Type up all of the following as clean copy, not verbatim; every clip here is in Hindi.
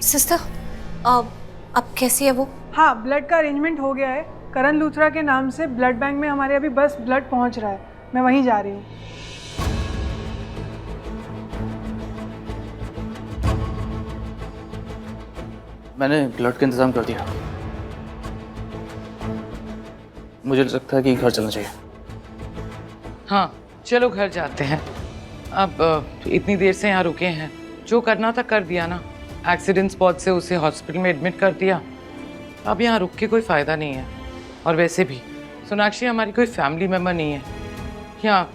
सिस्टर, अब कैसी है वो? हाँ, ब्लड का अरेंजमेंट हो गया है। करण लूथरा के नाम से ब्लड बैंक में हमारे अभी बस ब्लड पहुंच रहा है। मैं वहीं जा रही हूँ। मैंने ब्लड का इंतजाम कर दिया। मुझे लगता है कि घर चलना चाहिए। हाँ चलो घर जाते हैं। अब इतनी देर से यहाँ रुके हैं, जो करना था कर दिया ना। एक्सीडेंट स्पॉट से उसे हॉस्पिटल में एडमिट कर दिया। अब यहाँ रुक के कोई फ़ायदा नहीं है। और वैसे भी सोनाक्षी हमारी कोई फैमिली मेम्बर नहीं है। यहाँ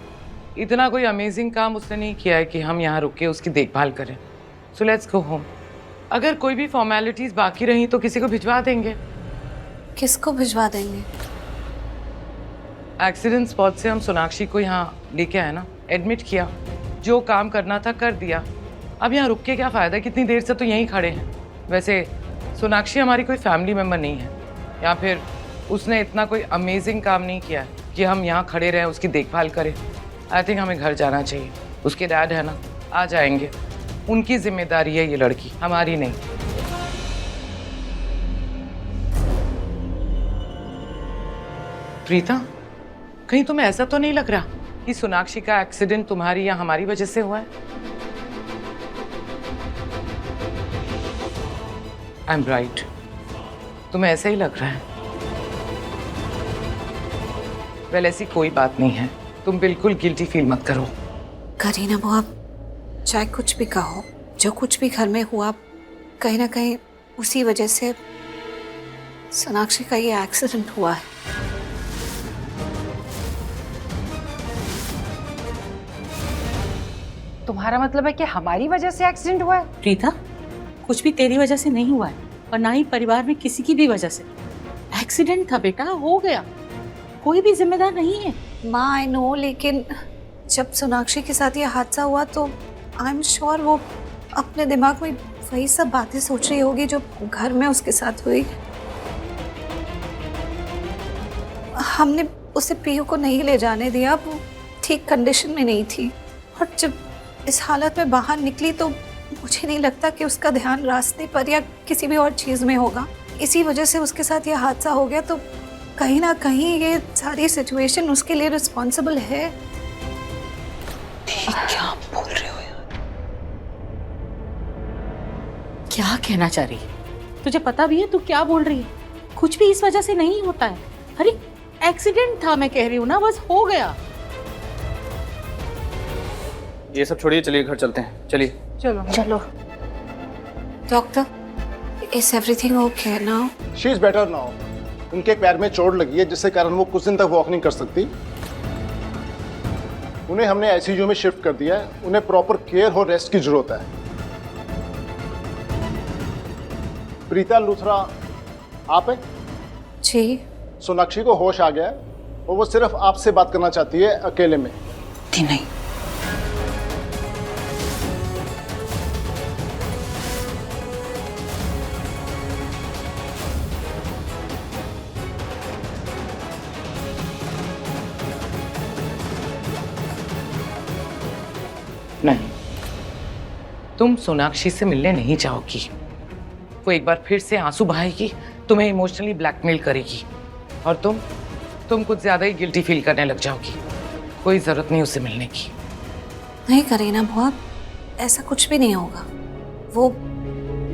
इतना कोई अमेजिंग काम उसने नहीं किया है कि हम यहाँ रुक के उसकी देखभाल करें। So let's go home. अगर कोई भी फॉर्मेलिटीज़ बाकी रही तो किसी को भिजवा देंगे। किसको भिजवा देंगे? एक्सीडेंट स्पॉट से हम सोनाक्षी को यहाँ लेके आए ना, एडमिट किया, जो काम करना था कर दिया। अब यहाँ रुक के क्या फ़ायदा, कितनी देर से तो यहीं खड़े हैं। वैसे सोनाक्षी हमारी कोई फैमिली मेम्बर नहीं है, या फिर उसने इतना कोई अमेजिंग काम नहीं किया है कि हम यहाँ खड़े रहें उसकी देखभाल करें। आई थिंक हमें घर जाना चाहिए। उसके डैड है ना, आ जाएंगे। उनकी जिम्मेदारी है ये लड़की, हमारी नहीं। प्रीता, कहीं तुम्हें ऐसा तो नहीं लग रहा कि सोनाक्षी का एक्सीडेंट तुम्हारी या हमारी वजह से हुआ है? आई एम राइट, तुम्हें ऐसा ही लग रहा है। वेल ऐसी कोई बात नहीं है, तुम बिल्कुल गिल्टी फील मत करो। करीना बुआ, चाहे कुछ भी कहो, जो कुछ भी घर में हुआ कहीं ना कहीं उसी वजह से सोनाक्षी का ये एक्सीडेंट हुआ है। तुम्हारा मतलब है कि हमारी वजह से एक्सीडेंट हुआ है? प्रीता, कुछ भी तेरी वजह से नहीं हुआ है और ना ही परिवार में किसी की भी वजह से। एक्सीडेंट था बेटा, हो गया, कोई भी जिम्मेदार नहीं है। माँ आई नो, लेकिन जब सोनाक्षी के साथ ये हादसा हुआ तो आई एम श्योर वो अपने दिमाग में वही सब बातें सोच रही होगी जो घर में उसके साथ हुई। हमने उसे पीयू को नहीं ले जाने दिया, वो ठीक कंडीशन में नहीं थी। और जब इस हालत में बाहर निकली तो मुझे नहीं लगता कि उसका ध्यान रास्ते पर या किसी भी और चीज़ में होगा। इसी वजह से उसके साथ ये हादसा हो गया। तो कहीं ना कहीं ये सारी सिचुएशन उसके लिए रिस्पॉन्सिबल है। क्या बोल रहे हो यार? क्या कहना चाह रही है? तुझे पता भी है तू क्या बोल रही है? कुछ भी इस वजह से नहीं होता है। अरे एक्सीडेंट था, मैं कह रही हूँ ना, बस हो गया। ये सब छोड़िए, चलिए घर चलते हैं। चलिए चलो चलो। Doctor, is everything okay now? She is better now. उनके पैर में चोट लगी है जिससे कारण वो कुछ दिन तक वॉक नहीं कर सकती। उन्हें हमने आईसीयू में शिफ्ट कर दिया है। उन्हें प्रॉपर केयर और रेस्ट की जरूरत है। प्रीता लूथरा आप है? जी। सोनाक्षी को होश आ गया है और वो सिर्फ आपसे बात करना चाहती है, अकेले में। नहीं, नहीं, तुम सोनाक्षी से मिलने नहीं चाहोगी। वो एक बार फिर से आंसू बहाएगी, तुम्हें इमोशनली ब्लैकमेल करेगी और तुम कुछ ज्यादा ही गिल्टी फील करने लग जाओगी। कोई जरूरत नहीं उससे मिलने की। नहीं करीना बुआ, ऐसा कुछ भी नहीं होगा। वो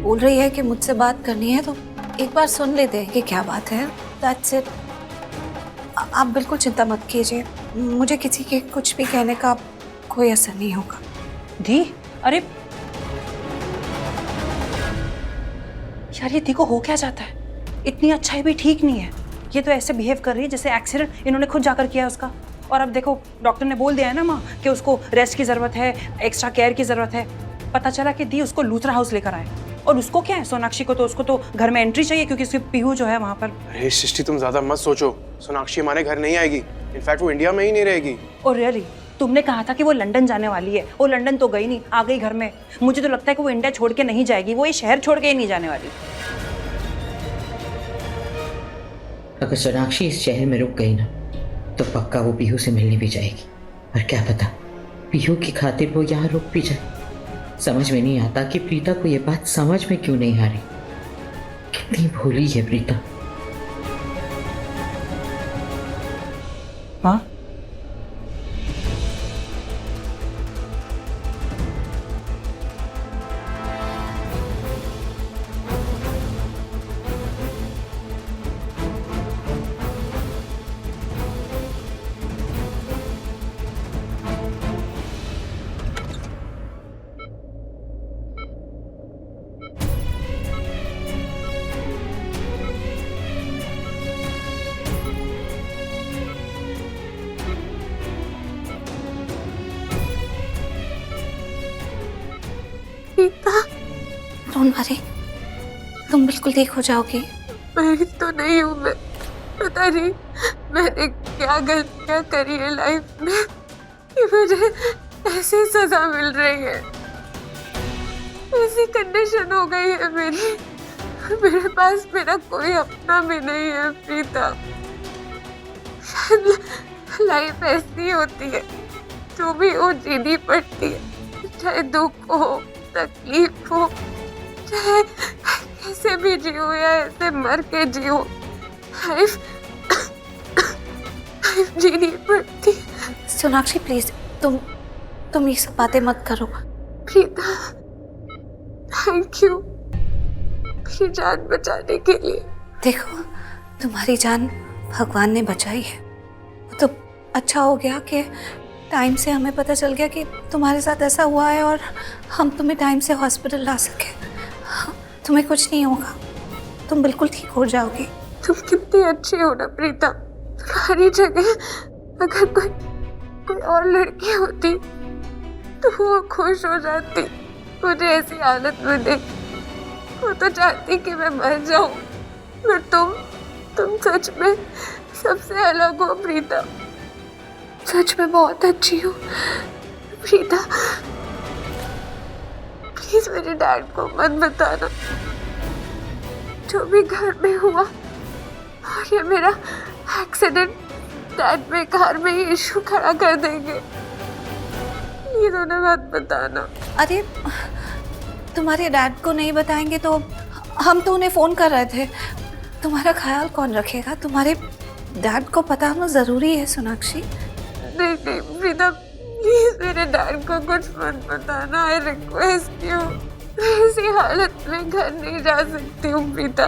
बोल रही है कि मुझसे बात करनी है तो एक बार सुन लेते हैं कि क्या बात है। That's it. आप बिल्कुल चिंता मत कीजिए, मुझे किसी के कुछ भी कहने का कोई असर नहीं होगा। दी, अरे यार ये दी को हो क्या जाता है? इतनी अच्छाई भी ठीक नहीं है। ये तो ऐसे बिहेव कर रही है जैसे एक्सीडेंट इन्होंने खुद जाकर किया है उसका। और अब देखो डॉक्टर ने बोल दिया है ना माँ कि उसको रेस्ट की ज़रूरत है, एक्स्ट्रा केयर की ज़रूरत है। पता चला कि दी उसको लूथरा हाउस लेकर आए। और उसको क्या है, सोनाक्षी को तो उसको तो घर में एंट्री चाहिए क्योंकि उसकी पीहू जो है वहाँ पर। अरे सृष्टि, तुम ज्यादा मत सोचो। सोनाक्षी हमारे घर नहीं आएगी। इनफैक्ट वो इंडिया में ही नहीं रहेगी। और रियली तुमने कहा था कि वो लंदन जाने वाली है। वो लंदन तो गई नहीं, आ गई घर में। मुझे तो लगता है कि वो इंडिया छोड़ के नहीं जाएगी। वो ये शहर छोड़ के ही नहीं जाने वाली। अगर सोनाक्षी इस शहर में रुक गई ना तो पक्का वो पीहू से मिलने भी जाएगी। और क्या पता पीहू की खातिर वो यहाँ रुक भी जाए। समझ में नहीं आता कि प्रीता को ये बात समझ में क्यों नहीं आ रही। कितनी भोली है प्रीता। माँ, प्रीता, डोंट वरी, तुम बिल्कुल ठीक हो जाओगी। मैं तो नहीं हूँ, मैं पता नहीं मैंने क्या गलतियाँ करी है लाइफ में कि मुझे ऐसी सजा मिल रही है। ऐसी कंडीशन हो गई है मेरे पास मेरा कोई अपना भी नहीं है प्रीता। लाइफ ऐसी होती है, जो भी हो जीनी पड़ती है, चाहे दुख हो तकलीफ हो, चाहे कैसे भी जियो या ऐसे मर के जियो, लाइफ जीनी पड़ती है। सोनाक्षी प्लीज, तुम ये सब बातें मत करो। प्रीता, थैंक यू मेरी जान बचाने के लिए। देखो, तुम्हारी जान भगवान ने बचाई है। तो अच्छा हो गया कि टाइम से हमें पता चल गया कि तुम्हारे साथ ऐसा हुआ है और हम तुम्हें टाइम से हॉस्पिटल ला सके। तुम्हें कुछ नहीं होगा, तुम बिल्कुल ठीक हो जाओगी। तुम कितनी अच्छी हो ना प्रीता। तुम्हारी जगह अगर कोई और लड़की होती तो वो खुश हो जाती। मुझे ऐसी हालत में देख वो तो चाहती कि मैं मर जाऊं। पर तुम सच में सबसे अलग हो प्रीता। सच में बहुत अच्छी हो प्रीता। प्लीज मेरे डैड को मत बताना जो भी घर में हुआ। और ये मेरा एक्सीडेंट डैड में कार में ही इशू खड़ा कर देंगे। प्लीज उन्हें मत बताना। अरे तुम्हारे डैड को नहीं बताएंगे तो हम तो उन्हें फ़ोन कर रहे थे। तुम्हारा ख्याल कौन रखेगा? तुम्हारे डैड को पता होना ज़रूरी है सोनाक्षी। नहीं प्रीता, प्लीज मेरे डैड को कुछ मत बताना। I request you. मैं ऐसी हालत में घर नहीं जा सकती हूँ प्रीता।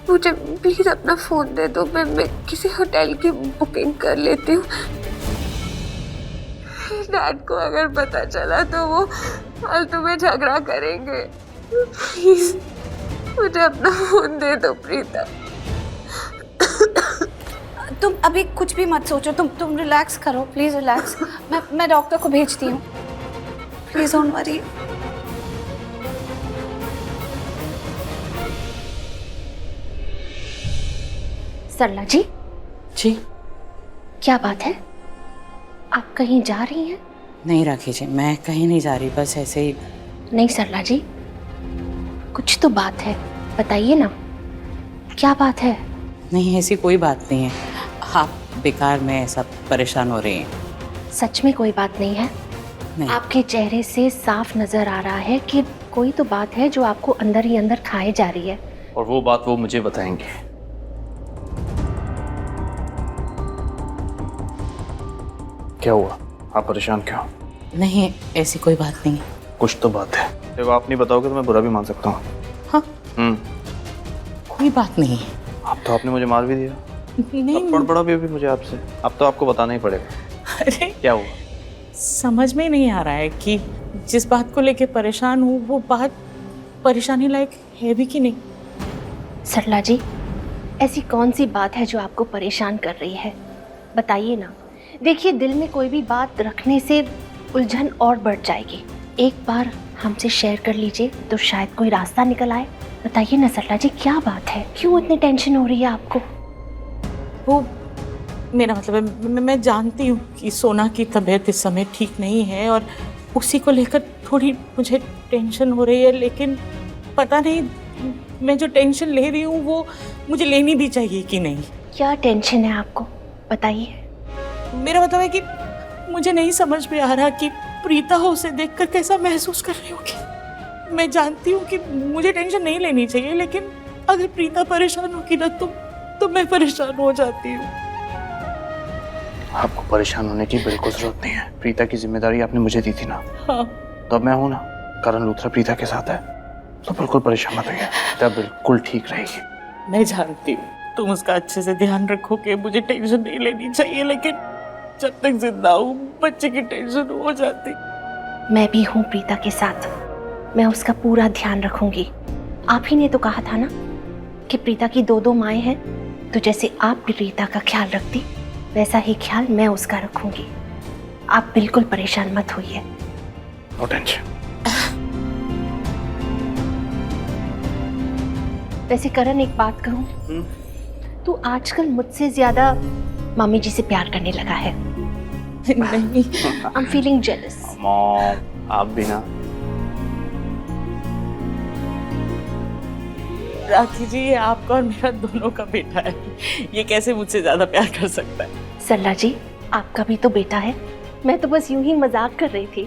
मुझे प्लीज अपना फ़ोन दे दो, मैं किसी होटल की बुकिंग कर लेती हूँ। डैड को अगर पता चला तो वो फालतू में झगड़ा करेंगे। प्लीज मुझे अपना फ़ोन दे दो प्रीता। तुम अभी कुछ भी मत सोचो, तुम रिलैक्स करो, प्लीज़ रिलैक्स। मैं डॉक्टर को भेजती हूँ। Please don't worry. Sarla ji, जी क्या बात है? आप कहीं जा रही हैं? नहीं राखी जी, मैं कहीं नहीं जा रही, बस ऐसे ही। नहीं सरला जी, कुछ तो बात है, बताइए ना, क्या बात है? नहीं, ऐसी कोई बात नहीं है। आप बेकार में ऐसा परेशान हो रही हैं। सच में कोई बात नहीं है? नहीं। आपके चेहरे से साफ नजर आ रहा है कि कोई तो बात है जो आपको अंदर ही अंदर खाए जा रही है। और वो बात वो मुझे बताएंगे। क्या हुआ? आप परेशान क्यों? नहीं, ऐसी कोई बात नहीं है। कुछ तो बात है। देखो, आप नहीं बताओगे तो मैं बुरा भी मान सकता हूँ। हाँ, कोई बात नहीं है। अब तो आपने मुझे मार भी दिया। नहीं, थप्पड़ पड़ा भी अभी मुझे आपसे। अब तो आपको बताना ही पड़ेगा। अरे क्या हुआ? समझ में नहीं आ रहा है कि जिस बात को लेके परेशान हूँ वो बात परेशानी लायक है भी कि नहीं। सरला जी, ऐसी कौन सी बात है जो आपको परेशान कर रही है? बताइए ना। देखिए, दिल में कोई भी बात रखने से उलझन और बढ़ जाएगी। एक बार हमसे शेयर कर लीजिए तो शायद कोई रास्ता निकल आए। बताइए ना सरला जी, क्या बात है? क्यों इतनी टेंशन हो रही है आपको? वो मेरा मतलब है, मैं जानती हूँ कि सोना की तबीयत इस समय ठीक नहीं है और उसी को लेकर थोड़ी मुझे टेंशन हो रही है, लेकिन पता नहीं मैं जो टेंशन ले रही हूँ वो मुझे लेनी भी चाहिए कि नहीं। क्या टेंशन है आपको, बताइए। मेरा मतलब है कि मुझे नहीं समझ में आ रहा कि प्रीता उसे देखकर कैसा महसूस कर रही होगी। मैं जानती हूँ कि मुझे टेंशन नहीं लेनी चाहिए, लेकिन अगर प्रीता परेशान होगी ना तो मैं परेशान हो जाती हूँ। आपको परेशान होने की बिल्कुल जरूरत नहीं है। प्रीता की जिम्मेदारी आपने मुझे दी थी ना, हाँ, तो अब मैं हूं ना। करण लूथरा प्रीता के साथ है, तो बिल्कुल परेशान मत होइए, प्रीता बिल्कुल ठीक रहेगी। मैं जानती हूँ तुम उसका अच्छे से ध्यान रखोगे, मुझे टेंशन नहीं लेनी चाहिए, लेकिन जब तक जिंदा हूँ बच्चे की टेंशन हो जाती। मैं भी हूँ प्रीता के साथ, मैं उसका पूरा ध्यान रखूंगी। आप ही ने तो कहा था ना कि प्रीता की 2 माएँ हैं, तो जैसे आप प्रीता का ख्याल रखती वैसा ही ख्याल मैं उसका रखूंगी। आप बिल्कुल परेशान मत होइए। No tension. वैसे करण, एक बात कहूँ, तू आजकल मुझसे ज्यादा मामी जी से प्यार करने लगा है। नहीं, I am feeling jealous. Mom, आप भी ना। राखी जी, ये आपका और मेरा दोनों का बेटा है, ये कैसे मुझसे ज्यादा प्यार कर सकता है? सरला जी, आपका भी तो बेटा है। मैं तो बस यूं ही मजाक कर रही थी।